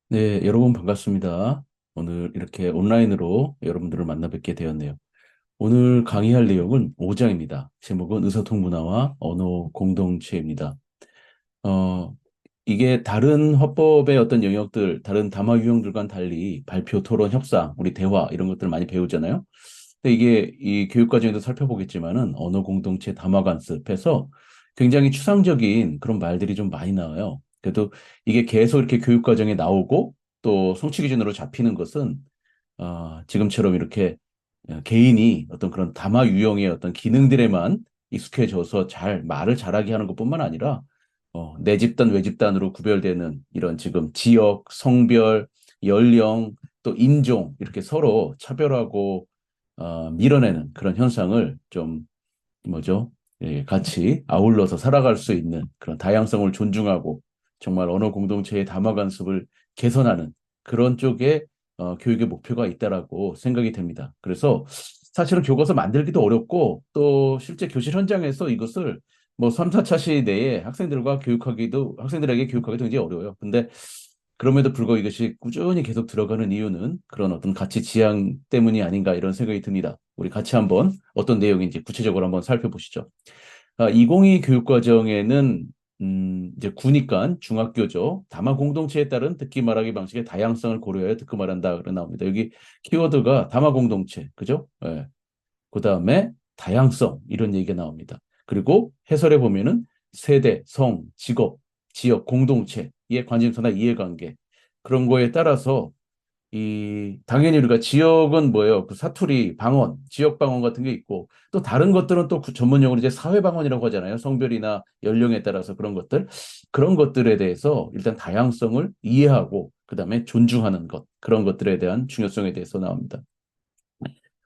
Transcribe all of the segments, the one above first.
네, 여러분 반갑습니다. 오늘 이렇게 온라인으로 여러분들을 만나 뵙게 되었네요. 오늘 강의할 내용은 5장입니다. 제목은 의사통문화와 언어 공동체입니다. 어, 이게 다른 화법의 어떤 영역들, 다른 담화 유형들과는 달리 발표, 토론, 협상, 우리 대화 이런 것들 많이 배우잖아요. 근데 이게 이 교육 과정에도 살펴보겠지만은 언어 공동체 담화 관습에서 굉장히 추상적인 그런 말들이 좀 많이 나와요. 그래도 이게 계속 이렇게 교육 과정에 나오고 또 성취 기준으로 잡히는 것은 지금처럼 이렇게 개인이 어떤 그런 담화 유형의 어떤 기능들에만 익숙해져서 잘 말을 잘하게 하는 것뿐만 아니라 내 집단, 외 집단으로 구별되는 이런 지금 지역, 성별, 연령, 또 인종 이렇게 서로 차별하고 밀어내는 그런 현상을 좀 뭐죠? 예, 같이 아울러서 살아갈 수 있는 그런 다양성을 존중하고 정말 언어 공동체의 담화 관습을 개선하는 그런 쪽에 교육의 목표가 있다라고 생각이 됩니다. 그래서 사실은 교과서 만들기도 어렵고 또 실제 교실 현장에서 이것을 뭐 3, 4차 시대에 학생들에게 교육하기도 굉장히 어려워요. 근데 그럼에도 불구하고 이것이 꾸준히 계속 들어가는 이유는 그런 어떤 가치 지향 때문이 아닌가 이런 생각이 듭니다. 우리 같이 한번 어떤 내용인지 구체적으로 한번 살펴보시죠. 2022 교육과정에는 이제 구니까 중학교죠. 다만 공동체에 따른 듣기 말하기 방식의 다양성을 고려해 듣고 말한다 그래 나옵니다. 여기 키워드가 다마 공동체, 그죠? 예. 그다음에 다양성 이런 얘기가 나옵니다. 그리고 해설에 보면은 세대, 성, 직업, 지역, 공동체의 관심사나 이해관계 그런 거에 따라서 이 당연히 우리가 지역은 뭐예요? 그 사투리, 방언, 지역 방언 같은 게 있고 또 다른 것들은 또 그 전문 용어로 이제 사회 방언이라고 하잖아요. 성별이나 연령에 따라서 그런 것들에 대해서 일단 다양성을 이해하고 그다음에 존중하는 것 그런 것들에 대한 중요성에 대해서 나옵니다.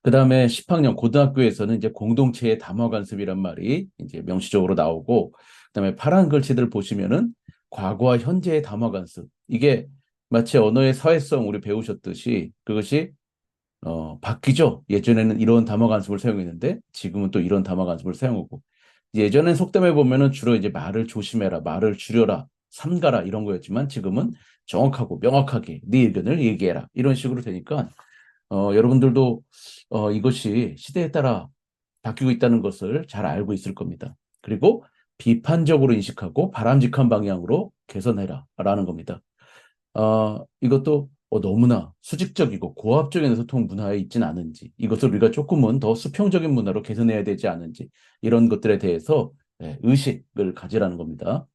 그다음에 10학년 고등학교에서는 이제 공동체의 담화 관습이란 말이 이제 명시적으로 나오고 그다음에 파란 글씨들 보시면은 과거와 현재의 담화 관습 이게 마치 언어의 사회성 우리 배우셨듯이 그것이 바뀌죠. 예전에는 이런 담화 관습을 사용했는데 지금은 또 이런 담화 관습을 사용하고 예전엔 속담에 보면은 주로 이제 말을 조심해라, 말을 줄여라, 삼가라 이런 거였지만 지금은 정확하고 명확하게 네 의견을 얘기해라 이런 식으로 되니까 여러분들도 이것이 시대에 따라 바뀌고 있다는 것을 잘 알고 있을 겁니다. 그리고 비판적으로 인식하고 바람직한 방향으로 개선해라 라는 겁니다. 이것도 너무나 수직적이고 고압적인 소통 문화에 있진 않은지, 이것을 우리가 조금은 더 수평적인 문화로 개선해야 되지 않은지, 이런 것들에 대해서 의식을 가지라는 겁니다.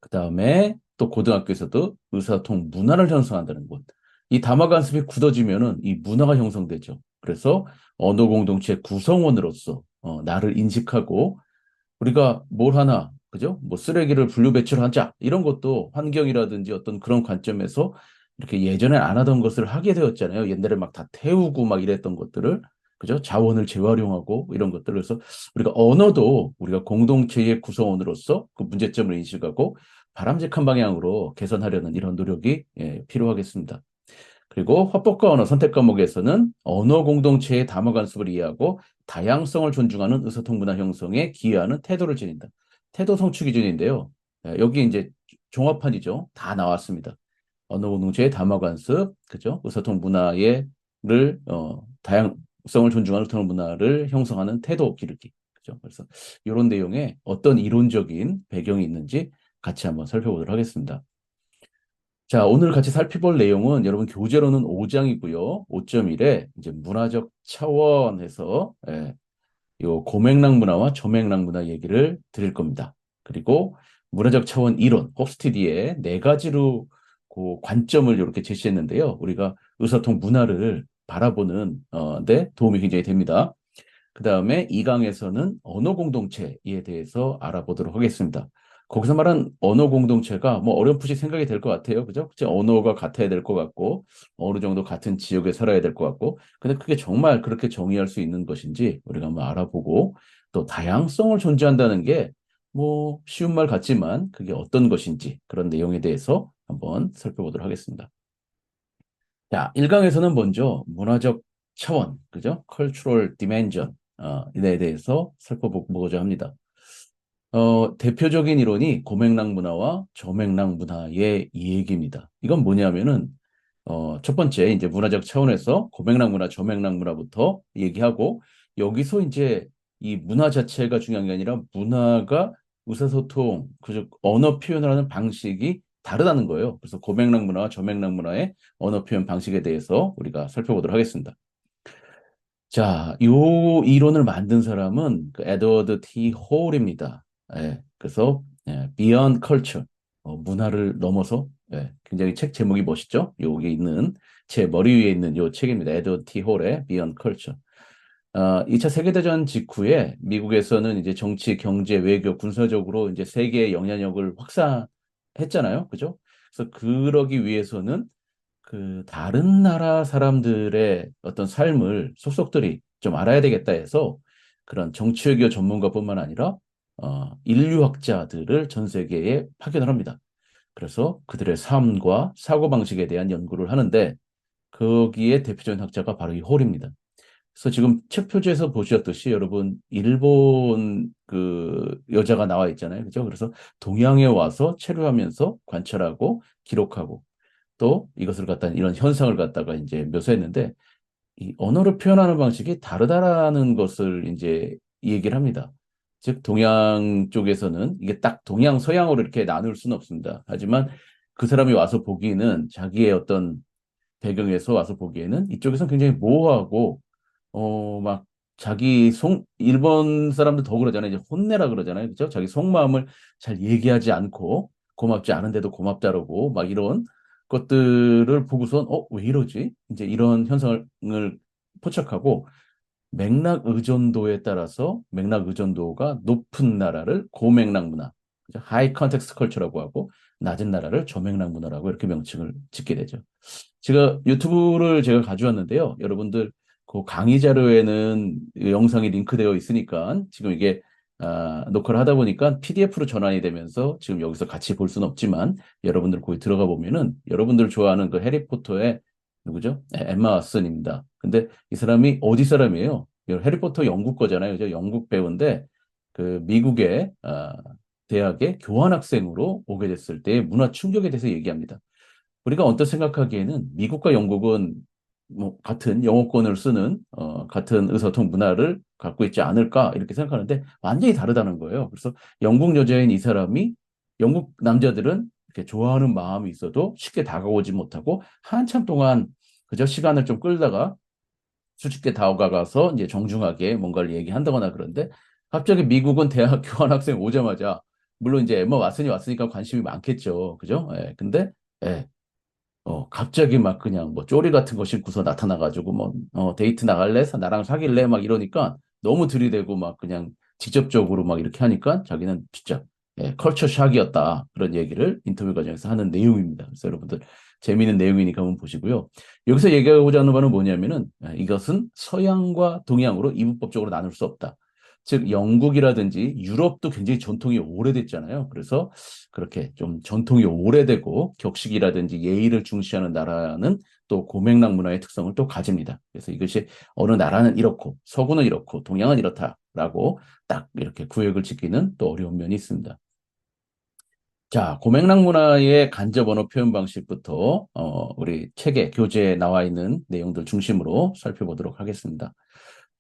그 다음에 또 고등학교에서도 의사소통 문화를 형성한다는 것. 이 담화 관습이 굳어지면은 이 문화가 형성되죠. 그래서 언어 공동체 구성원으로서 나를 인식하고 우리가 뭘 하나, 그죠? 뭐 쓰레기를 분류 배출하자 이런 것도 환경이라든지 어떤 그런 관점에서 이렇게 예전에 안 하던 것을 하게 되었잖아요. 옛날에 막 다 태우고 막 이랬던 것들을 그죠? 자원을 재활용하고 이런 것들 그래서 우리가 언어도 우리가 공동체의 구성원으로서 그 문제점을 인식하고 바람직한 방향으로 개선하려는 이런 노력이 필요하겠습니다. 그리고 화법과 언어 선택 과목에서는 언어 공동체의 담화 관습을 이해하고 다양성을 존중하는 의사통 문화 형성에 기여하는 태도를 지닌다. 태도 성취 기준인데요. 여기 이제 종합판이죠. 다 나왔습니다. 언어 공동체의 담화 관습, 그죠? 의사통 문화를 다양성을 존중하는 의사통 문화를 형성하는 태도 기르기. 그죠? 그래서 이런 내용에 어떤 이론적인 배경이 있는지 같이 한번 살펴보도록 하겠습니다. 자, 오늘 같이 살펴볼 내용은 여러분 교재로는 5장이고요. 5.1에 이제 문화적 차원에서 요 고맥락 문화와 저맥락 문화 얘기를 드릴 겁니다. 그리고 문화적 차원 이론, 홉스티디의 네 가지로 그 관점을 이렇게 제시했는데요. 우리가 의사통 문화를 바라보는 데 도움이 굉장히 됩니다. 그 다음에 2강에서는 언어 공동체에 대해서 알아보도록 하겠습니다. 거기서 말한 언어 공동체가 뭐 어렴풋이 생각이 될 것 같아요. 그죠? 그치? 언어가 같아야 될 것 같고, 어느 정도 같은 지역에 살아야 될 것 같고, 근데 그게 정말 그렇게 정의할 수 있는 것인지 우리가 한번 알아보고, 또 다양성을 존재한다는 게 뭐 쉬운 말 같지만 그게 어떤 것인지 그런 내용에 대해서 한번 살펴보도록 하겠습니다. 자, 1강에서는 먼저 문화적 차원, 그죠? cultural dimension, 이에 대해서 살펴보고자 합니다. 대표적인 이론이 고맥락 문화와 저맥락 문화의 이 얘기입니다. 이건 뭐냐면은, 첫 번째, 이제 문화적 차원에서 고맥락 문화, 저맥락 문화부터 얘기하고, 여기서 이제 이 문화 자체가 중요한 게 아니라 문화가 의사소통, 그저 언어 표현을 하는 방식이 다르다는 거예요. 그래서 고맥락 문화와 저맥락 문화의 언어 표현 방식에 대해서 우리가 살펴보도록 하겠습니다. 자, 요 이론을 만든 사람은 그 에드워드 T. 홀입니다. 예, 그래서 Beyond Culture, 문화를 넘어서 굉장히 책 제목이 멋있죠? 여기 있는 제 머리 위에 있는 요 책입니다. 에드워드 T. 홀의 Beyond Culture. 2차 세계대전 직후에 미국에서는 이제 정치, 경제, 외교, 군사적으로 이제 세계의 영향력을 확산했잖아요. 그죠? 그래서 그러기 위해서는 그 다른 나라 사람들의 어떤 삶을 속속들이 좀 알아야 되겠다 해서 그런 정치외교 전문가뿐만 아니라 인류학자들을 전 세계에 파견을 합니다. 그래서 그들의 삶과 사고방식에 대한 연구를 하는데 거기에 대표적인 학자가 바로 이 홀입니다. 그래서 지금 책 표지에서 보셨듯이 여러분 일본 그 여자가 나와 있잖아요. 그죠? 그래서 동양에 와서 체류하면서 관찰하고 기록하고 또 이것을 갖다 이런 현상을 갖다가 이제 묘사했는데 이 언어를 표현하는 방식이 다르다라는 것을 이제 얘기를 합니다. 즉 동양 쪽에서는 이게 딱 동양 서양으로 이렇게 나눌 수는 없습니다. 하지만 그 사람이 와서 보기에는 자기의 어떤 배경에서 와서 보기에는 이쪽에서는 굉장히 모호하고 막 자기 일본 사람들 더 그러잖아요. 이제 혼내라 그러잖아요. 그죠? 자기 속마음을 잘 얘기하지 않고 고맙지 않은데도 고맙다라고 막 이런 것들을 보고선 왜 이러지? 이제 이런 현상을 포착하고 맥락 의존도에 따라서 맥락 의존도가 높은 나라를 고맥락 문화, 하이 컨텍스트 컬처라고 하고 낮은 나라를 저맥락 문화라고 이렇게 명칭을 짓게 되죠. 제가 가져왔는데요. 여러분들 그 강의 자료에는 이 영상이 링크되어 있으니까 지금 이게 녹화를 하다 보니까 PDF로 전환이 되면서 지금 여기서 같이 볼 수는 없지만 여러분들 거기 들어가 보면은 여러분들 좋아하는 그 해리포터의 누구죠? 엠마 왓슨입니다. 근데 이 사람이 어디 사람이에요? 해리포터 영국 거잖아요. 그죠? 영국 배우인데 그 미국의 대학에 교환학생으로 오게 됐을 때의 문화 충격에 대해서 얘기합니다. 우리가 언뜻 생각하기에는 미국과 영국은 뭐 같은 영어권을 쓰는 같은 의사소통 문화를 갖고 있지 않을까 이렇게 생각하는데 완전히 다르다는 거예요. 그래서 영국 여자인 이 사람이 영국 남자들은 이렇게 좋아하는 마음이 있어도 쉽게 다가오지 못하고 한참 동안 그저 시간을 좀 끌다가 수줍게 다가가서 이제 정중하게 뭔가를 얘기한다거나 그런데 갑자기 미국은 대학 교환학생 오자마자 물론 이제 엠마 왓슨이 왔으니까 관심이 많겠죠. 그죠? 예. 근데 예. 갑자기 막 그냥 뭐 쪼리 같은 거 신고서 나타나가지고 뭐, 데이트 나갈래? 나랑 사귈래? 막 이러니까 너무 들이대고 막 그냥 직접적으로 막 이렇게 하니까 자기는 진짜 컬처 샥이었다. 그런 얘기를 인터뷰 과정에서 하는 내용입니다. 그래서 여러분들 재미있는 내용이니까 한번 보시고요. 여기서 얘기하고자 하는 바는 뭐냐면은 이것은 서양과 동양으로 이분법적으로 나눌 수 없다. 즉 영국이라든지 유럽도 굉장히 전통이 오래됐잖아요. 그래서 그렇게 좀 전통이 오래되고 격식이라든지 예의를 중시하는 나라는 또 고맥락 문화의 특성을 또 가집니다. 그래서 이것이 어느 나라는 이렇고 서구는 이렇고 동양은 이렇다라고 딱 이렇게 구역을 짓기는 또 어려운 면이 있습니다. 자, 고맥락 문화의 간접 언어 표현 방식부터 우리 책에 교재에 나와 있는 내용들 중심으로 살펴보도록 하겠습니다.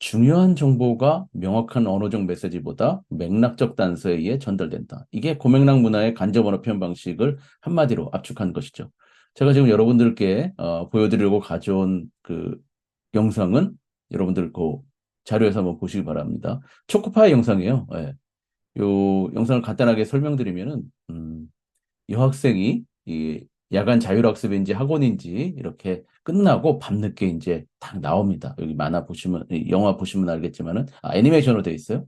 중요한 정보가 명확한 언어적 메시지보다 맥락적 단서에 의해 전달된다. 이게 고맥락 문화의 간접 언어 표현 방식을 한마디로 압축한 것이죠. 제가 지금 여러분들께 보여드리려고 가져온 그 영상은 여러분들 그 자료에서 한번 보시기 바랍니다. 초코파이 영상이에요. 예. 요 영상을 간단하게 설명드리면은 여학생이 이 야간 자율학습인지 학원인지 이렇게 끝나고 밤늦게 이제 딱 나옵니다. 여기 만화 보시면, 이 영화 보시면 알겠지만은, 애니메이션으로 되어 있어요.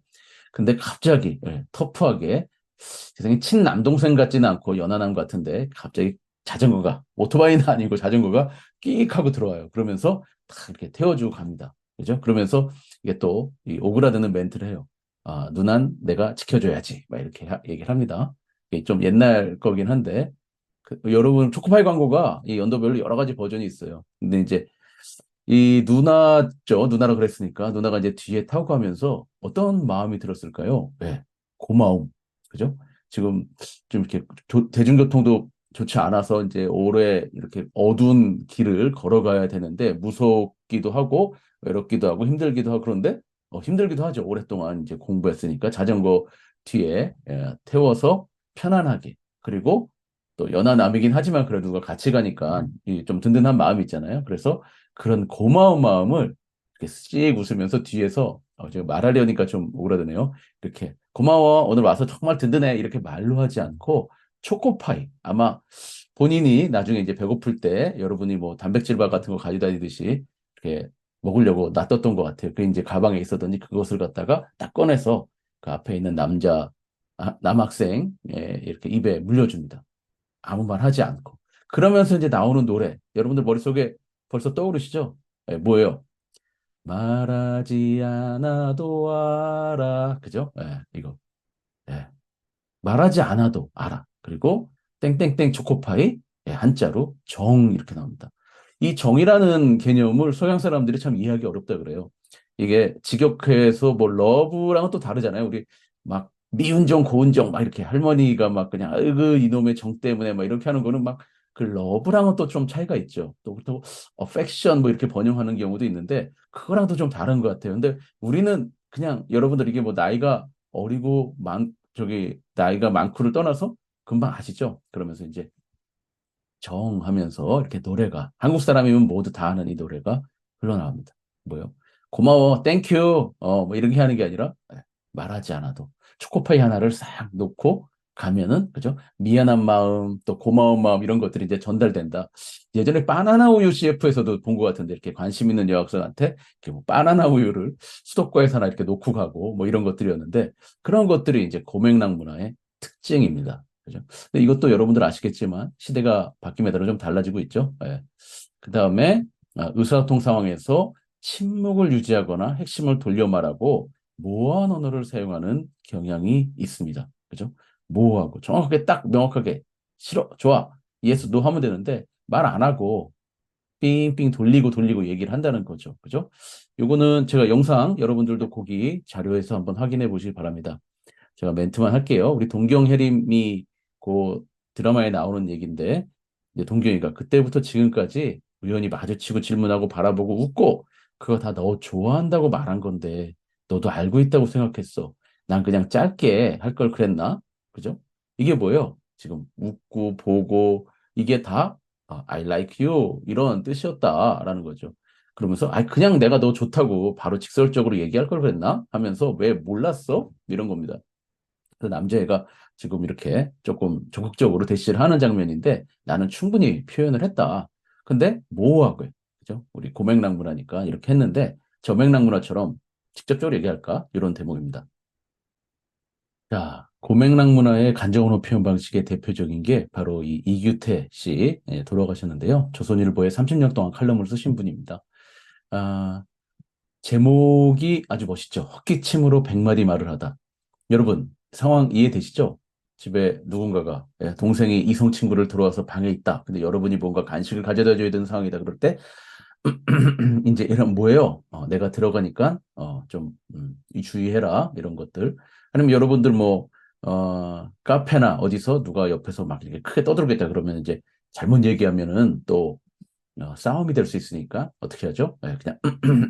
근데 갑자기, 터프하게, 세상에 친남동생 같지는 않고 연하남 같은데, 갑자기 자전거가, 오토바이는 아니고 자전거가 끼익 하고 들어와요. 그러면서 딱 이렇게 태워주고 갑니다. 그죠? 그러면서 이게 또 이 오그라드는 멘트를 해요. 누난 내가 지켜줘야지. 막 이렇게 얘기를 합니다. 이게 좀 옛날 거긴 한데, 여러분 초코파이 광고가 이 연도별로 여러 가지 버전이 있어요. 근데 이제 이 누나죠. 누나라 그랬으니까 누나가 이제 뒤에 타고 가면서 어떤 마음이 들었을까요? 네, 고마움. 그죠? 지금 좀 이렇게 대중교통도 좋지 않아서 이제 오래 이렇게 어두운 길을 걸어가야 되는데 무섭기도 하고 외롭기도 하고 힘들기도 하고 그런데 힘들기도 하죠. 오랫동안 이제 공부했으니까 자전거 뒤에 태워서 편안하게 그리고 또 연하남이긴 하지만 그래도 누가 같이 가니까 이좀 든든한 마음이 있잖아요. 그래서 그런 고마운 마음을 이렇게 씩 웃으면서 뒤에서 제가 말하려니까 좀 오그라드네요. 이렇게 고마워 오늘 와서 정말 든든해 이렇게 말로 하지 않고 초코파이 아마 본인이 나중에 이제 배고플 때 여러분이 뭐 단백질바 같은 거 가지고 다니듯이 이렇게 먹으려고 놔뒀던 것 같아요. 그 이제 가방에 있었더니 그것을 갖다가 딱 꺼내서 그 앞에 있는 남학생 이렇게 입에 물려줍니다. 아무 말 하지 않고 그러면서 이제 나오는 노래 여러분들 머릿속에 벌써 떠오르시죠? 뭐예요? 말하지 않아도 알아. 그죠? 이거. 예, 말하지 않아도 알아. 그리고 땡땡땡 초코파이 한자로 정 이렇게 나옵니다. 이 정이라는 개념을 서양 사람들이 참 이해하기 어렵다 그래요. 이게 직역해서 뭐 러브랑은 또 다르잖아요. 우리 막 미운 정, 고운 정 막 이렇게 할머니가 막 그냥 으그 이놈의 정 때문에 막 이렇게 하는 거는 막 그 러브랑은 또 좀 차이가 있죠. 또 그렇다고 affection 뭐 이렇게 번역하는 경우도 있는데 그거랑도 좀 다른 것 같아요. 근데 우리는 그냥 여러분들 이게 뭐 나이가 어리고 저기 나이가 많고를 떠나서 금방 아시죠? 그러면서 이제 정하면서 이렇게 노래가 한국 사람이면 모두 다 아는 이 노래가 흘러나옵니다. 뭐요? 고마워, 땡큐, 뭐 이렇게 하는 게 아니라 말하지 않아도 초코파이 하나를 싹 놓고 가면은 그죠? 미안한 마음, 또 고마운 마음 이런 것들이 이제 전달된다. 예전에 바나나 우유 CF에서도 본 것 같은데 이렇게 관심 있는 여학생한테 이렇게 뭐 바나나 우유를 수도과에서 하나 이렇게 놓고 가고 뭐 이런 것들이었는데 그런 것들이 이제 고맥락 문화의 특징입니다. 그죠? 근데 이것도 여러분들 아시겠지만 시대가 바뀜에 따라 좀 달라지고 있죠. 그 다음에 의사소통 상황에서 침묵을 유지하거나 핵심을 돌려 말하고 모호한 언어를 사용하는 경향이 있습니다. 그죠? 모호하고 정확하게 딱 명확하게 싫어, 좋아, 예스, 노 하면 되는데 말 안 하고 삥삥 돌리고 돌리고 얘기를 한다는 거죠. 그죠? 요거는 제가 영상 여러분들도 거기 자료에서 한번 확인해 보시기 바랍니다. 제가 멘트만 할게요. 우리 동경 혜림이 그 드라마에 나오는 얘기인데 이제 동경이가 그때부터 지금까지 우연히 마주치고 질문하고 바라보고 웃고 그거 다 너 좋아한다고 말한 건데 너도 알고 있다고 생각했어. 난 그냥 짧게 할 걸 그랬나? 그죠? 이게 뭐예요? 지금 웃고 보고 이게 다 I like you 이런 뜻이었다라는 거죠. 그러면서 그냥 내가 너 좋다고 바로 직설적으로 얘기할 걸 그랬나? 하면서 왜 몰랐어? 이런 겁니다. 그 남자애가 지금 이렇게 조금 적극적으로 대시를 하는 장면인데 나는 충분히 표현을 했다. 근데 모호하고요. 그죠? 우리 고맥락문화니까 이렇게 했는데 저맥락문화처럼 직접적으로 얘기할까? 이런 대목입니다. 자, 고맥락문화의 간접언어 표현 방식의 대표적인 게 바로 이 이규태 씨 돌아가셨는데요. 조선일보에 30년 동안 칼럼을 쓰신 분입니다. 아, 제목이 아주 멋있죠. 헛기침으로 100마디 말을 하다. 여러분, 상황 이해되시죠? 집에 누군가가 동생이 이성 친구를 들어와서 방에 있다. 근데 여러분이 뭔가 간식을 가져다 줘야 되는 상황이다. 그럴 때 이제 이런 뭐예요? 내가 들어가니까 좀 주의해라 이런 것들. 아니면 여러분들 뭐 카페나 어디서 누가 옆에서 막 이렇게 크게 떠들겠다 그러면 이제 잘못 얘기하면은 또 싸움이 될 수 있으니까 어떻게 하죠? 그냥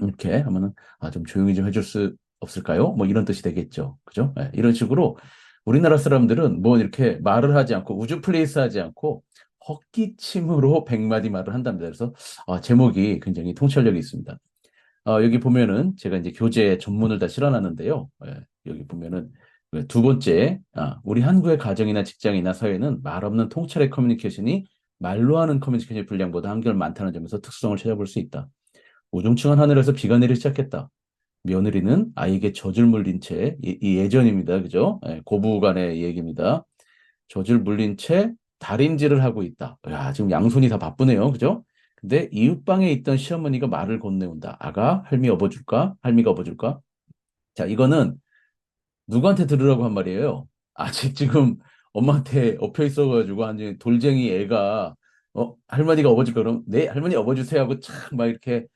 이렇게 하면은 좀 조용히 좀 해줄 수 없을까요? 뭐 이런 뜻이 되겠죠. 그죠? 이런 식으로 우리나라 사람들은 뭐 이렇게 말을 하지 않고 우주 플레이스 하지 않고 헛기침으로 100마디 말을 한답니다. 그래서 제목이 굉장히 통찰력이 있습니다. 여기 보면은 제가 이제 교재 전문을 다 실어놨는데요. 여기 보면은 그두 번째, 우리 한국의 가정이나 직장이나 사회는 말 없는 통찰의 커뮤니케이션이 말로 하는 커뮤니케이션 분량보다 한결 많다는 점에서 특수성을 찾아볼 수 있다. 우중충한 하늘에서 비가 내리기 시작했다. 며느리는 아이에게 젖을 물린 채, 이 예전입니다. 그죠? 고부 간의 얘기입니다. 젖을 물린 채 다림질을 하고 있다. 야, 지금 양손이 다 바쁘네요. 그죠? 근데 이웃방에 있던 시어머니가 말을 건네온다. 아가, 할미 업어줄까? 할미가 업어줄까? 자, 이거는 누구한테 들으라고 한 말이에요? 아직 지금 엄마한테 엎여 있어가지고 완전 돌쟁이 애가 할머니가 업어줄까 그럼 네 할머니 업어주세요 하고 참 막 이렇게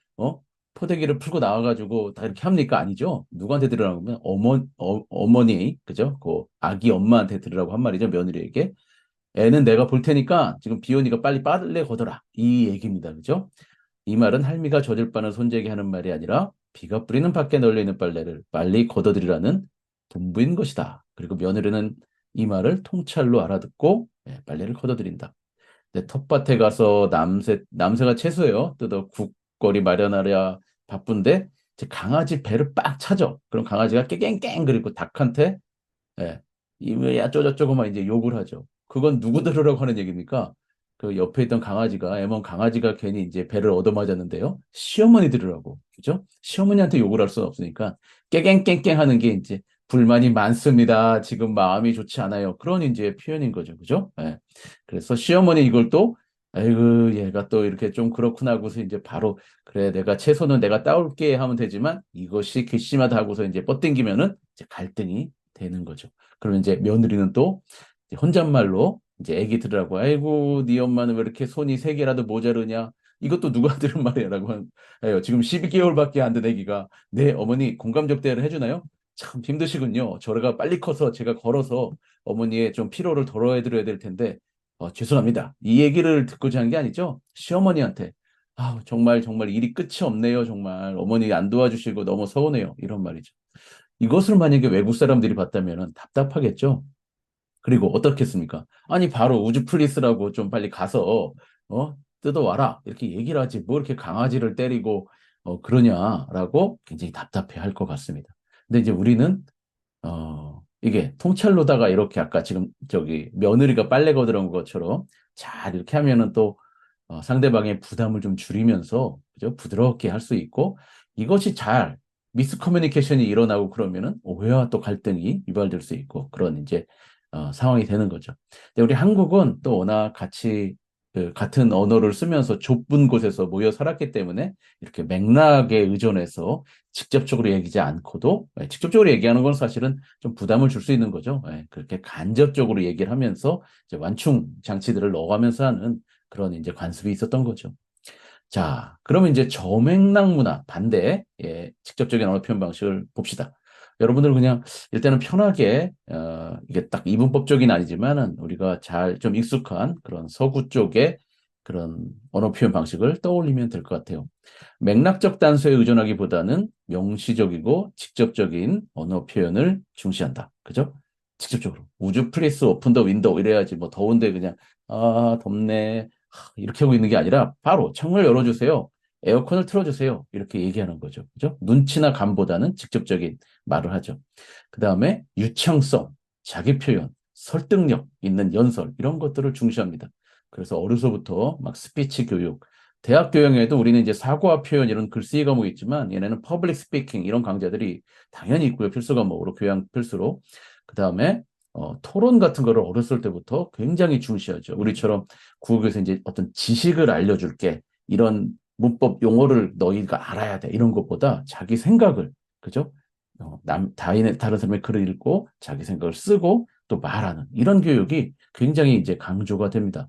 포대기를 풀고 나와가지고 다 이렇게 합니까? 아니죠. 누구한테 들으라고 하면 어머니, 그죠? 그 아기 엄마한테 들으라고 한 말이죠. 며느리에게. 애는 내가 볼 테니까 지금 비온이가 빨리 빨래 걷어라. 이 얘기입니다. 그죠? 이 말은 할미가 젖을 바는 손재에게 하는 말이 아니라 비가 뿌리는 밖에 널려 있는 빨래를 빨리 걷어들이라는 분부인 것이다. 그리고 며느리는 이 말을 통찰로 알아듣고 빨래를 걷어들인다. 근데 텃밭에 가서 남새가 채소예요. 뜯어 국거리 마련하랴 바쁜데 이제 강아지 배를 빡 차죠. 그럼 강아지가 깨갱깽 그리고 닭한테 예. 이왜 어쩌고저쩌고 막 이제 욕을 하죠. 그건 누구 들으라고 하는 얘기입니까? 그 옆에 있던 강아지가, 애먼 강아지가 괜히 이제 배를 얻어맞았는데요. 시어머니 들으라고. 그죠? 시어머니한테 욕을 할 수는 없으니까 깨갱깽깽 하는 게 이제 불만이 많습니다. 지금 마음이 좋지 않아요. 그런 이제 표현인 거죠. 그죠? 예. 그래서 시어머니 이걸 또 아이고 얘가 또 이렇게 좀 그렇구나 하고서 이제 바로 그래 내가 채소는 내가 따올게 하면 되지만 이것이 괘씸하다 하고서 이제 뻗땡기면은 이제 갈등이 되는 거죠. 그러면 이제 며느리는 또 이제 혼잣말로 이제 애기 들으라고 아이고 네 엄마는 왜 이렇게 손이 세 개라도 모자르냐 이것도 누가 들은 말이야라고 해요. 지금 12개월밖에 안 된 애기가 네 어머니 공감적 대화를 해주나요? 참 힘드시군요. 저래가 빨리 커서 제가 걸어서 어머니의 좀 피로를 덜어드려야 될 텐데 죄송합니다. 이 얘기를 듣고자 한 게 아니죠. 시어머니한테 아 정말 정말 일이 끝이 없네요. 정말 어머니 안 도와주시고 너무 서운해요. 이런 말이죠. 이것을 만약에 외국 사람들이 봤다면 답답하겠죠. 그리고 어떻겠습니까? 아니 바로 우주 플리스라고 좀 빨리 가서 뜯어와라 이렇게 얘기를 하지 뭐 이렇게 강아지를 때리고 그러냐라고 굉장히 답답해 할 것 같습니다. 근데 이제 우리는 이게 통찰로다가 이렇게 아까 지금 저기 며느리가 빨래 거들은 것처럼 잘 이렇게 하면은 또 상대방의 부담을 좀 줄이면서 그죠? 부드럽게 할 수 있고 이것이 잘 미스커뮤니케이션이 일어나고 그러면은 오해와 또 갈등이 유발될 수 있고 그런 이제 상황이 되는 거죠. 근데 우리 한국은 또 워낙 같이 그 같은 언어를 쓰면서 좁은 곳에서 모여 살았기 때문에 이렇게 맥락에 의존해서 직접적으로 얘기하지 않고도 직접적으로 얘기하는 건 사실은 좀 부담을 줄 수 있는 거죠. 그렇게 간접적으로 얘기를 하면서 이제 완충 장치들을 넣어가면서 하는 그런 이제 관습이 있었던 거죠. 자, 그러면 이제 저맥락 문화 반대 직접적인 언어 표현 방식을 봅시다. 여러분들 그냥 일단은 편하게 이게 딱 이분법적인 아니지만은 우리가 잘 좀 익숙한 그런 서구 쪽의 그런 언어 표현 방식을 떠올리면 될 것 같아요. 맥락적 단서에 의존하기보다는 명시적이고 직접적인 언어 표현을 중시한다. 그죠? 직접적으로. 우주 플리스 오픈 더 윈도우 이래야지 뭐 더운데 그냥 아 덥네 이렇게 하고 있는 게 아니라 바로 창문을 열어주세요. 에어컨을 틀어주세요. 이렇게 얘기하는 거죠. 그죠? 눈치나 감보다는 직접적인 말을 하죠. 그 다음에 유창성, 자기 표현, 설득력 있는 연설 이런 것들을 중시합니다. 그래서 어려서부터 막 스피치 교육, 대학 교양에도 우리는 이제 사고와 표현 이런 글쓰기 과목이 있지만 얘네는 퍼블릭 스피킹 이런 강좌들이 당연히 있고요. 필수 과목으로 교양 필수로. 그 다음에 토론 같은 거를 어렸을 때부터 굉장히 중시하죠. 우리처럼 구국에서 이제 어떤 지식을 알려줄게 이런 문법 용어를 너희가 알아야 돼 이런 것보다 자기 생각을 그죠? 다른 사람의 글을 읽고 자기 생각을 쓰고 또 말하는 이런 교육이 굉장히 이제 강조가 됩니다.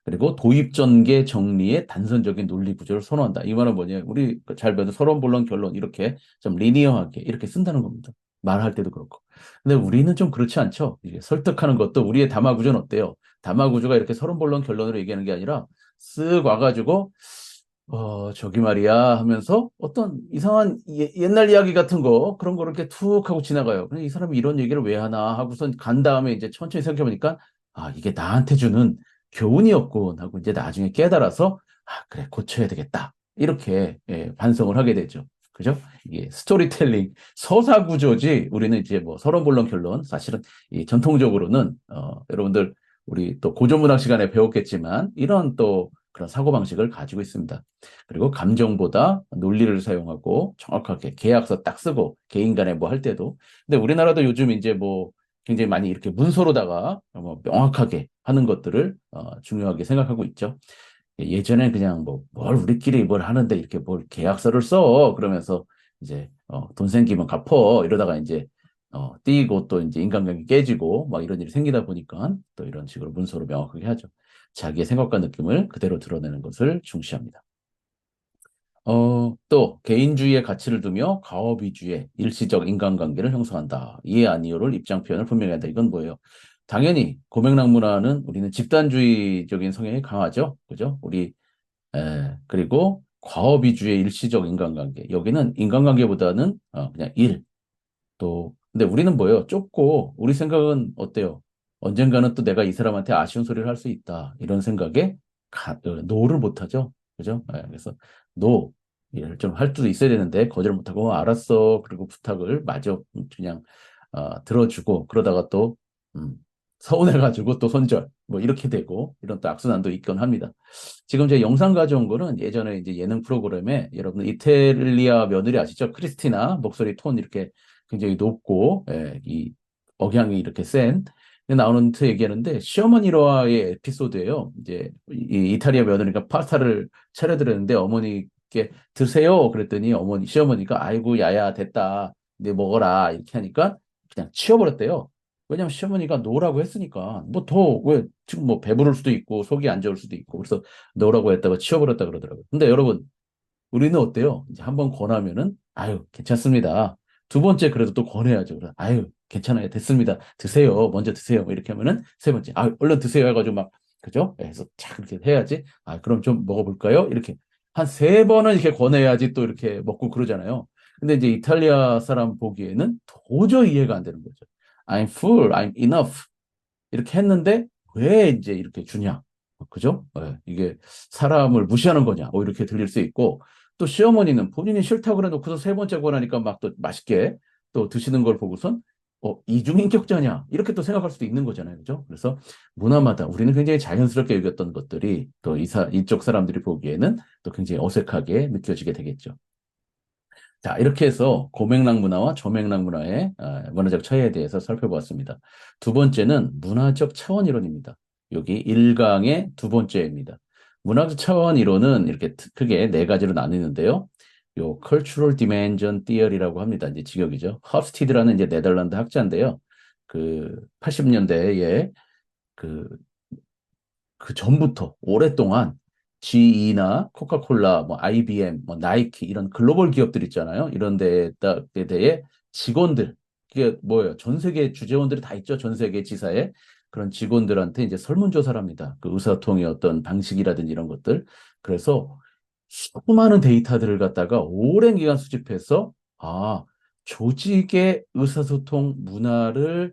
그리고 도입 전개 정리의 단선적인 논리 구조를 선호한다. 이 말은 뭐냐? 우리 잘 배운 서론, 본론, 결론 이렇게 좀 리니어하게 이렇게 쓴다는 겁니다. 말할 때도 그렇고. 근데 우리는 좀 그렇지 않죠. 이게 설득하는 것도 우리의 담화 구조는 어때요? 담화 구조가 이렇게 서론, 본론, 결론으로 얘기하는 게 아니라 쓱 와가지고 저기 말이야 하면서 어떤 이상한 옛날 이야기 같은 거 그런 거 이렇게 툭 하고 지나가요. 근데 이 사람이 이런 얘기를 왜 하나 하고선 간 다음에 이제 천천히 생각해 보니까 아, 이게 나한테 주는 교훈이었군 하고 이제 나중에 깨달아서 아, 그래 고쳐야 되겠다. 이렇게 반성을 하게 되죠. 그죠? 이게 스토리텔링, 서사 구조지 우리는 이제 뭐 서론, 본론, 결론 사실은 이 전통적으로는 여러분들 우리 또 고전문학 시간에 배웠겠지만 이런 또 그런 사고방식을 가지고 있습니다. 그리고 감정보다 논리를 사용하고 정확하게 계약서 딱 쓰고 개인 간에 뭐 할 때도. 근데 우리나라도 요즘 이제 뭐 굉장히 많이 이렇게 문서로다가 뭐 명확하게 하는 것들을 중요하게 생각하고 있죠. 예전엔 그냥 뭐 뭘 우리끼리 뭘 하는데 이렇게 뭘 계약서를 써 그러면서 이제 돈 생기면 갚어 이러다가 이제 띄고 또 이제 인간관계 깨지고 막 이런 일이 생기다 보니까 또 이런 식으로 문서로 명확하게 하죠. 자기의 생각과 느낌을 그대로 드러내는 것을 중시합니다. 또 개인주의의 가치를 두며 과업위주의 일시적 인간관계를 형성한다. 이해 아니요를 입장 표현을 분명히 한다. 이건 뭐예요? 당연히 고맥락 문화는 우리는 집단주의적인 성향이 강하죠. 그죠? 그리고 과업위주의 일시적 인간관계. 여기는 인간관계보다는 그냥 일. 근데 우리는 뭐예요? 좁고, 우리 생각은 어때요? 언젠가는 또 내가 이 사람한테 아쉬운 소리를 할 수 있다. 이런 생각에 노를 못하죠. 그죠? 그래서 노. 일을 좀 할 수도 있어야 되는데, 거절 못하고, 알았어. 그리고 부탁을 마저 그냥, 들어주고, 그러다가 또, 음, 서운해가지고 또 손절. 뭐 이렇게 되고, 이런 또 악순환도 있곤 합니다. 지금 제가 영상 가져온 거는 예전에 이제 예능 프로그램에 여러분 이태리아 며느리 아시죠? 크리스티나 목소리 톤 이렇게 굉장히 높고 이 억양이 이렇게 센 나오는 트 얘기하는데 시어머니와의 에피소드예요. 이제 이 이탈리아 며느리가 파스타를 차려드렸는데 어머니께 드세요. 그랬더니 시어머니가 아이고 야야 됐다. 내 먹어라 이렇게 하니까 그냥 치워버렸대요. 왜냐면 시어머니가 놓으라고 했으니까 뭐 더 왜 지금 뭐 배부를 수도 있고 속이 안 좋을 수도 있고 그래서 넣으라고 했다가 치워버렸다 그러더라고요. 근데 여러분, 우리는 어때요? 이제 한번 권하면은, 아유, 괜찮습니다. 두 번째 그래도 또 권해야죠. 그래, 아유, 괜찮아요. 됐습니다. 드세요. 먼저 드세요. 뭐 이렇게 하면은 세 번째, 아유, 얼른 드세요. 해가지고 막, 그죠? 그래서 쫙 이렇게 해야지. 아, 그럼 좀 먹어볼까요? 이렇게 한 세 번은 이렇게 권해야지 또 이렇게 먹고 그러잖아요. 근데 이제 이탈리아 사람 보기에는 도저히 이해가 안 되는 거죠. I'm full, I'm enough. 이렇게 했는데 왜 이제 이렇게 주냐? 그죠? 이게 사람을 무시하는 거냐? 이렇게 들릴 수 있고 또 시어머니는 본인이 싫다고 그래 놓고서 세 번째 권하니까 막 또 맛있게 또 드시는 걸 보고선 이중인격자냐? 이렇게 또 생각할 수도 있는 거잖아요. 그죠? 그래서 문화마다 우리는 굉장히 자연스럽게 여겼던 것들이 또 이쪽 사람들이 보기에는 또 굉장히 어색하게 느껴지게 되겠죠. 자, 이렇게 해서 고맥락 문화와 저맥락 문화의 문화적 차이에 대해서 살펴보았습니다. 두 번째는 문화적 차원 이론입니다. 여기 1강의 두 번째입니다. 문화적 차원 이론은 이렇게 크게 네 가지로 나뉘는데요. 요 cultural dimension theory라고 합니다. 이제 직역이죠. 허스티드라는 이제 네덜란드 학자인데요. 그 80년대에 그 그 전부터 오랫동안 GE나 코카콜라, 뭐 IBM, 뭐 나이키 이런 글로벌 기업들 있잖아요. 이런 데에 대해 직원들 이게 뭐예요? 전 세계 주재원들이 다 있죠. 전 세계 지사에 그런 직원들한테 이제 설문조사를 합니다. 그 의사통의 어떤 방식이라든지 이런 것들. 그래서 수많은 데이터들을 갖다가 오랜 기간 수집해서 조직의 의사소통 문화를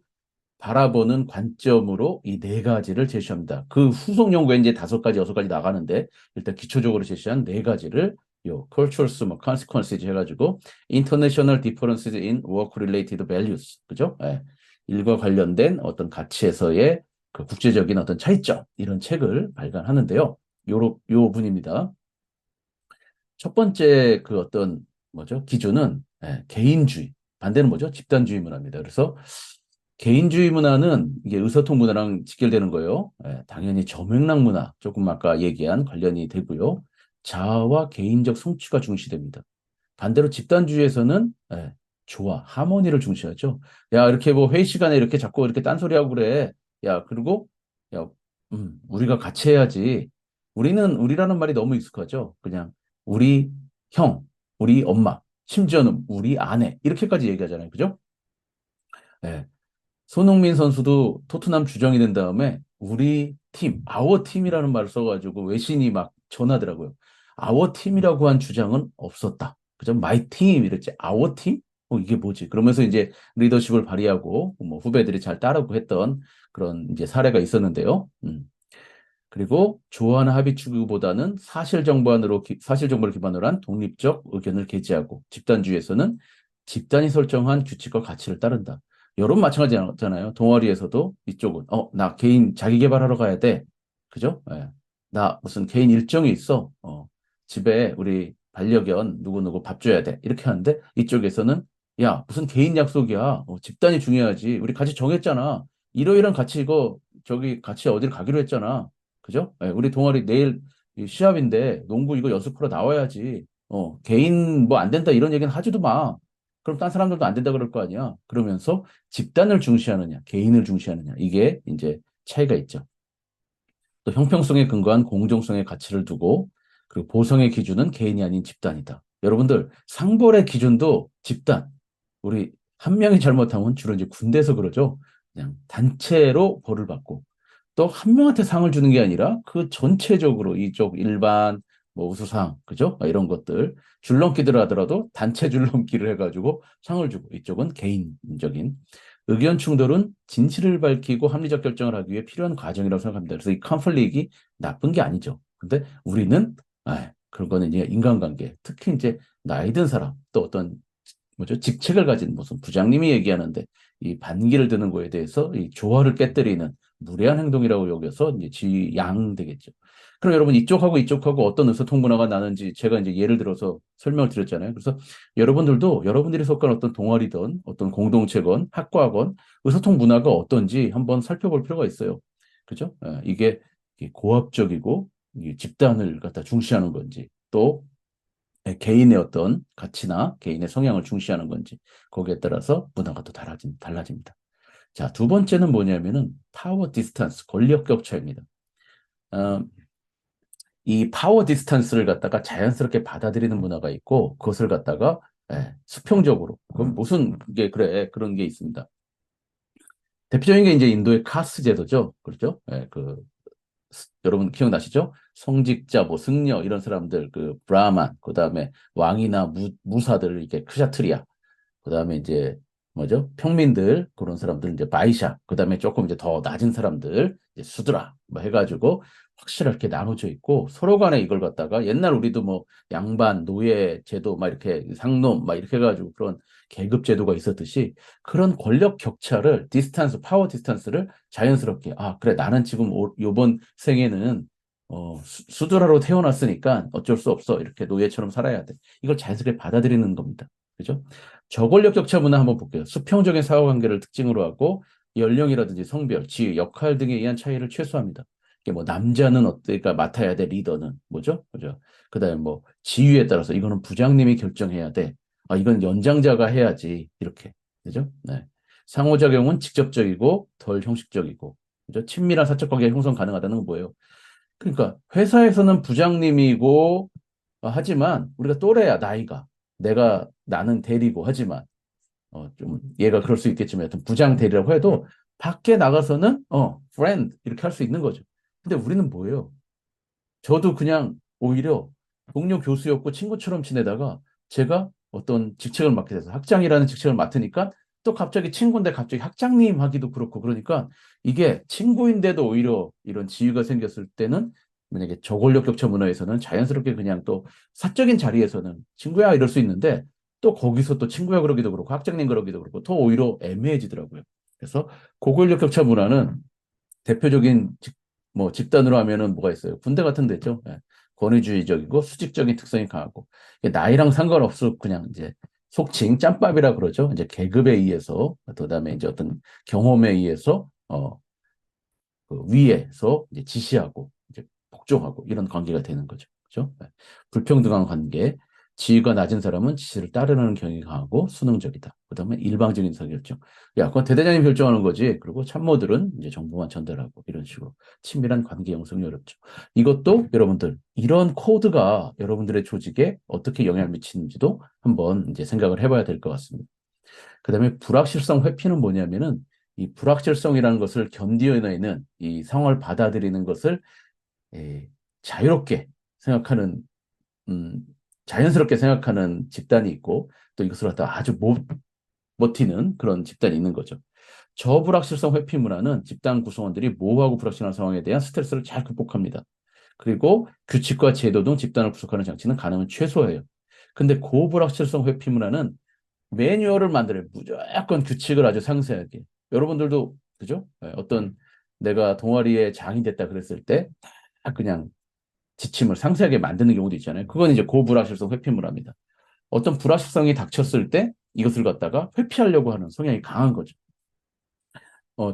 바라보는 관점으로 이 네 가지를 제시합니다. 그 후속 연구에 이제 다섯 가지, 여섯 가지 나가는데 일단 기초적으로 제시한 네 가지를 요 cultures, 뭐 consequences 해가지고 international differences in work-related values, 그죠? 일과 관련된 어떤 가치에서의 그 국제적인 어떤 차이점 이런 책을 발간하는데요. 요 분입니다. 첫 번째 그 어떤 뭐죠? 기준은 개인주의. 반대는 뭐죠? 집단주의 문화입니다. 그래서 개인주의 문화는 이게 의사통 문화랑 직결되는 거예요. 당연히 저맥락 문화, 조금 아까 얘기한 관련이 되고요. 자아와 개인적 성취가 중시됩니다. 반대로 집단주의에서는 조화, 하모니를 중시하죠. 야, 이렇게 뭐 회의 시간에 이렇게 자꾸 이렇게 딴소리하고 그래. 야, 그리고 야, 우리가 같이 해야지. 우리라는 말이 너무 익숙하죠. 그냥 우리 형, 우리 엄마, 심지어는 우리 아내 이렇게까지 얘기하잖아요. 그죠? 예. 손흥민 선수도 토트넘 주장이 된 다음에 우리 팀, 아워 팀이라는 말을 써가지고 외신이 막 전하더라고요. 아워 팀이라고 한 주장은 없었다. 그죠? 마이 팀 이랬지. 아워 팀? 이게 뭐지? 그러면서 이제 리더십을 발휘하고 뭐 후배들이 잘 따르고 했던 그런 이제 사례가 있었는데요. 그리고 조화나 합의 추구보다는 사실 정보를 기반으로 한 독립적 의견을 게재하고 집단주의에서는 집단이 설정한 규칙과 가치를 따른다. 여론 마찬가지잖아요. 동아리에서도 이쪽은 나 개인 자기 개발하러 가야 돼. 그죠? 나 무슨 개인 일정이 있어. 집에 우리 반려견 누구누구 밥 줘야 돼. 이렇게 하는데 이쪽에서는 야, 무슨 개인 약속이야. 집단이 중요하지. 우리 같이 정했잖아. 이러이러한 같이 이거 저기 같이 어디를 가기로 했잖아. 그죠? 우리 동아리 내일 이 시합인데 농구 이거 연습하러 나와야지. 개인 뭐 안 된다 이런 얘기는 하지도 마. 그럼 딴 사람들도 안 된다 그럴 거 아니야. 그러면서 집단을 중시하느냐, 개인을 중시하느냐. 이게 이제 차이가 있죠. 또 형평성에 근거한 공정성의 가치를 두고 그리고 보성의 기준은 개인이 아닌 집단이다. 여러분들, 상벌의 기준도 집단. 우리 한 명이 잘못하면 주로 이제 군대에서 그러죠. 그냥 단체로 벌을 받고 또 한 명한테 상을 주는 게 아니라 그 전체적으로 이쪽 일반 뭐 우수상 그죠? 이런 것들 줄넘기들 하더라도 단체 줄넘기를 해가지고 상을 주고 이쪽은 개인적인 의견 충돌은 진실을 밝히고 합리적 결정을 하기 위해 필요한 과정이라고 생각합니다. 그래서 이 컨플릭이 나쁜 게 아니죠. 근데 우리는 그런 거는 이제 인간관계, 특히 이제 나이 든 사람, 또 어떤 뭐죠? 직책을 가진 무슨 부장님이 얘기하는데 이 반기를 드는 거에 대해서 이 조화를 깨뜨리는 무례한 행동이라고 여겨서 이제 지양되겠죠. 그럼 여러분 이쪽하고 이쪽하고 어떤 의사통문화가 나는지 제가 이제 예를 들어서 설명을 드렸잖아요. 그래서 여러분들도 여러분들이 속한 어떤 동아리든 어떤 공동체건 학과건 의사통문화가 어떤지 한번 살펴볼 필요가 있어요. 그죠? 이게 고압적이고 이게 집단을 갖다 중시하는 건지 또 개인의 어떤 가치나 개인의 성향을 중시하는 건지 거기에 따라서 문화가 또 달라집니다. 자, 두 번째는 뭐냐면은 파워 디스턴스, 권력 격차입니다. 어, 이 파워 디스턴스를 갖다가 자연스럽게 받아들이는 문화가 있고 그것을 갖다가 수평적으로 그럼 무슨 게 그래 그런 게 있습니다. 대표적인 게 이제 인도의 카스 제도죠. 그렇죠? 여러분 기억나시죠? 성직자, 뭐 승려 이런 사람들 그 브라만, 그다음에 왕이나 무사들 이렇게 크샤트리아 그다음에 이제 뭐죠? 평민들 그런 사람들 이제 바이샤 그다음에 조금 이제 더 낮은 사람들 이제 수드라 뭐 해가지고 확실하게 나눠져 있고 서로 간에 이걸 갖다가 옛날 우리도 뭐 양반 노예 제도 막 이렇게 상놈 막 이렇게 해가지고 그런 계급 제도가 있었듯이 그런 권력 격차를 디스턴스 파워 디스턴스를 자연스럽게 그래 나는 지금 요번 생에는 수드라로 태어났으니까 어쩔 수 없어 이렇게 노예처럼 살아야 돼 이걸 자연스럽게 받아들이는 겁니다. 그죠? 저권력 격차 문화 한번 볼게요. 수평적인 사회관계를 특징으로 하고 연령이라든지 성별, 지위, 역할 등에 의한 차이를 최소화합니다. 이게 뭐 남자는 어때가 맡아야 돼 리더는 뭐죠? 그죠? 그다음에 뭐 지위에 따라서 이거는 부장님이 결정해야 돼. 이건 연장자가 해야지 이렇게 그죠? 네. 상호작용은 직접적이고 덜 형식적이고 그죠? 친밀한 사적 관계 형성 가능하다는 건 뭐예요? 그러니까 회사에서는 부장님이고 하지만 우리가 또래야 나이가 나는 대리고 하지만 좀 얘가 그럴 수 있겠지만 여튼 부장 대리라고 해도 밖에 나가서는 friend 이렇게 할 수 있는 거죠. 근데 우리는 뭐예요? 저도 그냥 오히려 동료 교수였고 친구처럼 지내다가 제가 어떤 직책을 맡게 돼서 학장이라는 직책을 맡으니까 또 갑자기 친구인데 갑자기 학장님 하기도 그렇고 그러니까 이게 친구인데도 오히려 이런 지위가 생겼을 때는 만약에 저권력 격차 문화에서는 자연스럽게 그냥 또 사적인 자리에서는 친구야 이럴 수 있는데 또 거기서 또 친구야 그러기도 그렇고 학장님 그러기도 그렇고 더 오히려 애매해지더라고요. 그래서 고권력 격차 문화는 대표적인 뭐 집단으로 하면은 뭐가 있어요? 군대 같은 데죠. 권위주의적이고 수직적인 특성이 강하고 나이랑 상관없어 그냥 이제 속칭 짬밥이라 그러죠. 이제 계급에 의해서 그다음에 이제 어떤 경험에 의해서 그 위에서 이제 지시하고 이제 복종하고 이런 관계가 되는 거죠. 그죠? 불평등한 관계. 지위가 낮은 사람은 지시를 따르는 경향이 강하고 수능적이다. 그다음에 일방적인 의사결정. 야, 그건 대대장님 결정하는 거지. 그리고 참모들은 이제 정보만 전달하고 이런 식으로 친밀한 관계 형성이 어렵죠. 이것도 여러분들 이런 코드가 여러분들의 조직에 어떻게 영향을 미치는지도 한번 이제 생각을 해봐야 될 것 같습니다. 그다음에 불확실성 회피는 뭐냐면은 이 불확실성이라는 것을 견디어내는 이 상황을 받아들이는 것을 에, 자유롭게 생각하는 음, 자연스럽게 생각하는 집단이 있고 또 이것을 갖다 아주 못 버티는 그런 집단이 있는 거죠. 저불확실성 회피 문화는 집단 구성원들이 모호하고 불확실한 상황에 대한 스트레스를 잘 극복합니다. 그리고 규칙과 제도 등 집단을 구속하는 장치는 가능한 최소예요. 근데 고불확실성 회피 문화는 매뉴얼을 만들어요. 무조건 규칙을 아주 상세하게. 여러분들도 그죠? 어떤 내가 동아리에 장이 됐다 그랬을 때 다 그냥 지침을 상세하게 만드는 경우도 있잖아요. 그건 이제 고불확실성 회피물합니다. 어떤 불확실성이 닥쳤을 때 이것을 갖다가 회피하려고 하는 성향이 강한 거죠.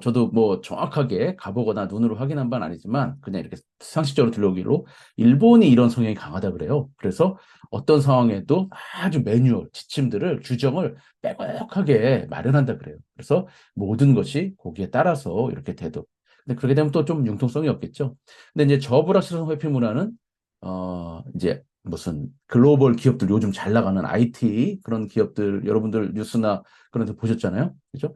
저도 뭐 정확하게 가보거나 눈으로 확인한 바는 아니지만 그냥 이렇게 상식적으로 들려오기로 일본이 이런 성향이 강하다 그래요. 그래서 어떤 상황에도 아주 매뉴얼, 지침들을, 규정을 빼곡하게 마련한다 그래요. 그래서 모든 것이 거기에 따라서 이렇게 돼도. 근데 그렇게 되면 또 좀 융통성이 없겠죠. 근데 이제 저불확실성 회피 문화는 이제 무슨 글로벌 기업들 요즘 잘 나가는 IT 그런 기업들 여러분들 뉴스나 그런 데 보셨잖아요. 그죠?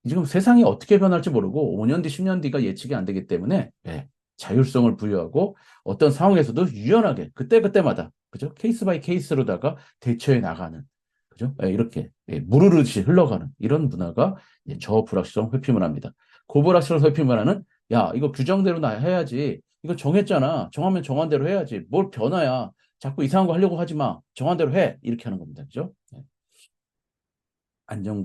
지금 세상이 어떻게 변할지 모르고 5년 뒤, 10년 뒤가 예측이 안 되기 때문에 예, 자율성을 부여하고 어떤 상황에서도 유연하게 그때그때마다 그죠? 케이스 바이 케이스로다가 대처해 나가는 그죠? 예, 이렇게 예, 무르르듯이 흘러가는 이런 문화가 예, 저불확실성 회피 문화입니다. 고불확실성 회피 문화는 야, 이거 규정대로 나 해야지. 이거 정했잖아. 정하면 정한 대로 해야지. 뭘 변화야. 자꾸 이상한 거 하려고 하지 마. 정한 대로 해. 이렇게 하는 겁니다. 그죠? 예. 안정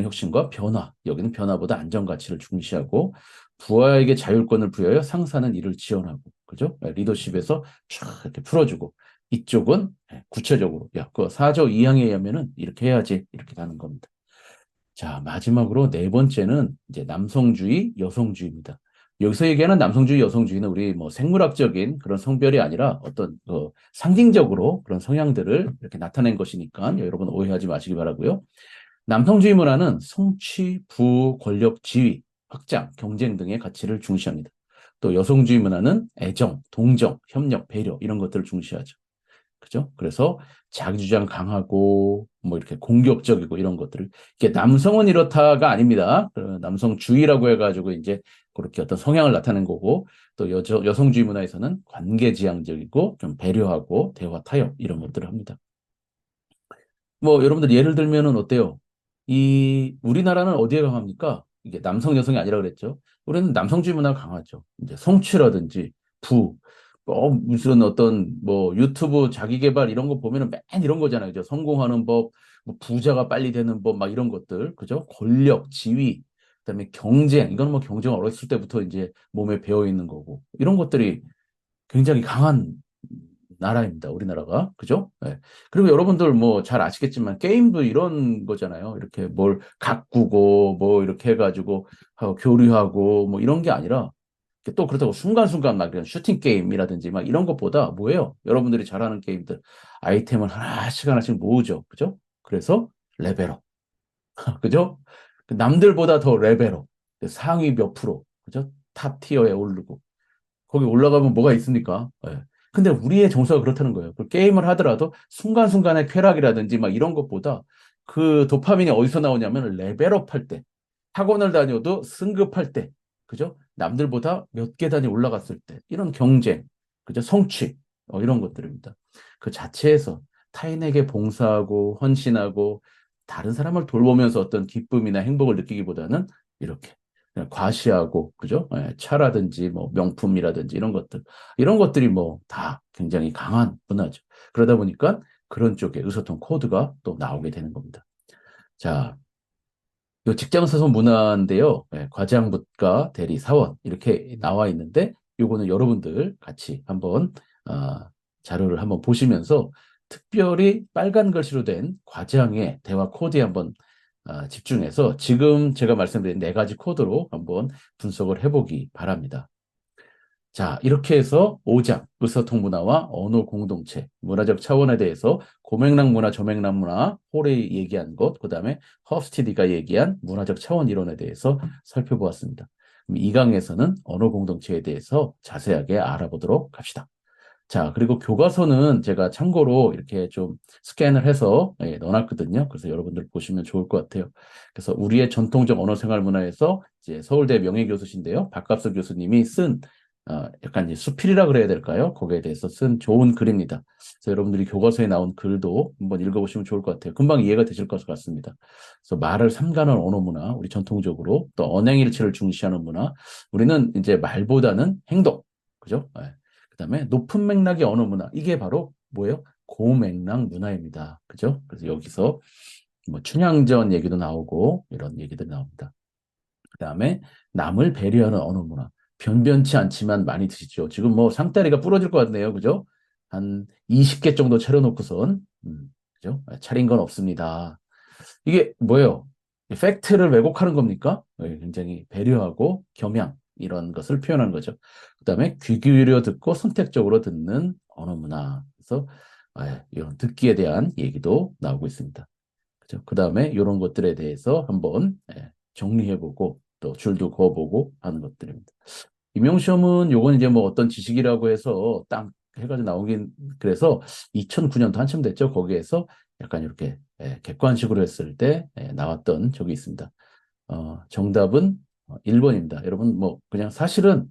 혁신과 변화. 여기는 변화보다 안정 가치를 중시하고 부하에게 자율권을 부여하여 상사는 이를 지원하고 그죠? 예, 리더십에서 쫙 이렇게 풀어주고 이쪽은 예, 구체적으로 야, 그 4조 2항에 의하면은 이렇게 해야지 이렇게 가는 겁니다. 자, 마지막으로 네 번째는 이제 남성주의, 여성주의입니다. 여기서 얘기하는 남성주의, 여성주의는 우리 뭐 생물학적인 그런 성별이 아니라 어떤 상징적으로 그런 성향들을 이렇게 나타낸 것이니까 여러분 오해하지 마시기 바라고요. 남성주의 문화는 성취, 부, 권력, 지위, 확장, 경쟁 등의 가치를 중시합니다. 또 여성주의 문화는 애정, 동정, 협력, 배려 이런 것들을 중시하죠. 그죠? 그래서 자기 주장 강하고 뭐 이렇게 공격적이고 이런 것들을 이게 남성은 이렇다가 아닙니다. 남성주의라고 해가지고 이제 그렇게 어떤 성향을 나타낸 거고 또 여성주의 문화에서는 관계지향적이고 좀 배려하고 대화 타협 이런 것들을 합니다. 뭐 여러분들 예를 들면은 어때요? 이 우리나라는 어디에 강합니까? 이게 남성 여성이 아니라 그랬죠. 우리는 남성주의 문화가 강하죠. 이제 성취라든지 부, 무슨 어떤 뭐 유튜브 자기 개발 이런 거 보면은 맨 이런 거잖아요. 그죠? 성공하는 법, 뭐 부자가 빨리 되는 법, 막 이런 것들, 그죠? 권력, 지위, 그다음에 경쟁. 이건 뭐 경쟁 어렸을 때부터 이제 몸에 배어 있는 거고 이런 것들이 굉장히 강한 나라입니다. 우리나라가. 그죠? 네. 그리고 여러분들 뭐 잘 아시겠지만 게임도 이런 거잖아요. 이렇게 뭘 가꾸고 뭐 이렇게 해가지고 교류하고 뭐 이런 게 아니라 또 그렇다고 순간순간 막 이런 슈팅 게임이라든지 막 이런 것보다 뭐예요? 여러분들이 잘하는 게임들 아이템을 하나씩 하나씩 모으죠. 그죠? 그래서 레벨업. 그죠? 남들보다 더 레벨업. 상위 몇 프로. 그죠? 탑 티어에 오르고. 거기 올라가면 뭐가 있습니까? 예. 근데 우리의 정서가 그렇다는 거예요. 그 게임을 하더라도 순간순간의 쾌락이라든지 막 이런 것보다 그 도파민이 어디서 나오냐면 레벨업 할 때, 학원을 다녀도 승급할 때, 그죠? 남들보다 몇 계단이 올라갔을 때, 이런 경쟁, 그죠? 성취, 이런 것들입니다. 그 자체에서 타인에게 봉사하고 헌신하고 다른 사람을 돌보면서 어떤 기쁨이나 행복을 느끼기보다는 이렇게 그냥 과시하고 그죠? 예, 차라든지 뭐 명품이라든지 이런 것들이 뭐 다 굉장히 강한 문화죠. 그러다 보니까 그런 쪽에 의소통 코드가 또 나오게 되는 겁니다. 자, 요 직장사소 문화인데요. 예, 과장, 부가, 대리, 사원 이렇게 나와 있는데 요거는 여러분들 같이 한번 아, 자료를 한번 보시면서 특별히 빨간 글씨로 된 과장의 대화 코드에 한번 집중해서 지금 제가 말씀드린 네 가지 코드로 한번 분석을 해보기 바랍니다. 자, 이렇게 해서 5장, 의사통 문화와 언어 공동체, 문화적 차원에 대해서 고맥락 문화, 저맥락 문화, 홀이 얘기한 것, 그 다음에 허프스티디가 얘기한 문화적 차원 이론에 대해서 살펴보았습니다. 그럼 이 강에서는 언어 공동체에 대해서 자세하게 알아보도록 합시다. 자, 그리고 교과서는 제가 참고로 이렇게 좀 스캔을 해서 예, 넣어놨거든요. 그래서 여러분들 보시면 좋을 것 같아요. 그래서 우리의 전통적 언어 생활 문화에서 이제 서울대 명예교수신데요. 박갑석 교수님이 쓴 약간 이제 수필이라 그래야 될까요? 거기에 대해서 쓴 좋은 글입니다. 그래서 여러분들이 교과서에 나온 글도 한번 읽어보시면 좋을 것 같아요. 금방 이해가 되실 것 같습니다. 그래서 말을 삼가는 언어 문화, 우리 전통적으로 또 언행일치를 중시하는 문화, 우리는 이제 말보다는 행동, 그죠? 예. 그다음에 높은 맥락의 언어 문화. 이게 바로 뭐예요? 고맥락 문화입니다. 그죠? 그래서 여기서 뭐 춘향전 얘기도 나오고 이런 얘기들이 나옵니다. 그다음에 남을 배려하는 언어 문화. 변변치 않지만 많이 드시죠. 지금 뭐 상다리가 부러질 것 같네요. 그죠? 한 20개 정도 차려놓고선 그죠? 차린 건 없습니다. 이게 뭐예요? 팩트를 왜곡하는 겁니까? 굉장히 배려하고 겸양 이런 것을 표현하는 거죠. 그다음에 귀 기울여 듣고 선택적으로 듣는 언어 문화. 그래서 이런 듣기에 대한 얘기도 나오고 있습니다. 그죠? 그다음에 이런 것들에 대해서 한번 정리해보고 또 줄도 그어보고 하는 것들입니다. 임용시험은 요건 이제 뭐 어떤 지식이라고 해서 딱 해가지고 나오긴 그래서 2009년도 한참 됐죠. 거기에서 약간 이렇게 객관식으로 했을 때 나왔던 적이 있습니다. 정답은 1번입니다. 여러분 뭐 그냥 사실은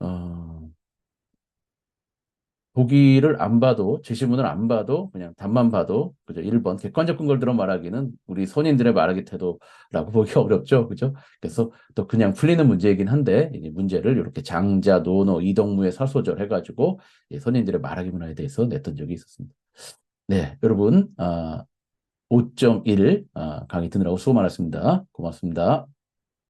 어, 보기를 안 봐도 제시문을 안 봐도 그냥 답만 봐도 그죠? 1번 객관적 근거를 들어 말하기는 우리 선인들의 말하기 태도라고 보기 어렵죠. 그죠? 그래서 또 그냥 풀리는 문제이긴 한데 이 문제를 이렇게 장자, 논어, 이동무의 사소절 해가지고 이 선인들의 말하기 문화에 대해서 냈던 적이 있었습니다. 네, 여러분 5.1 강의 듣느라고 수고 많았습니다. 고맙습니다.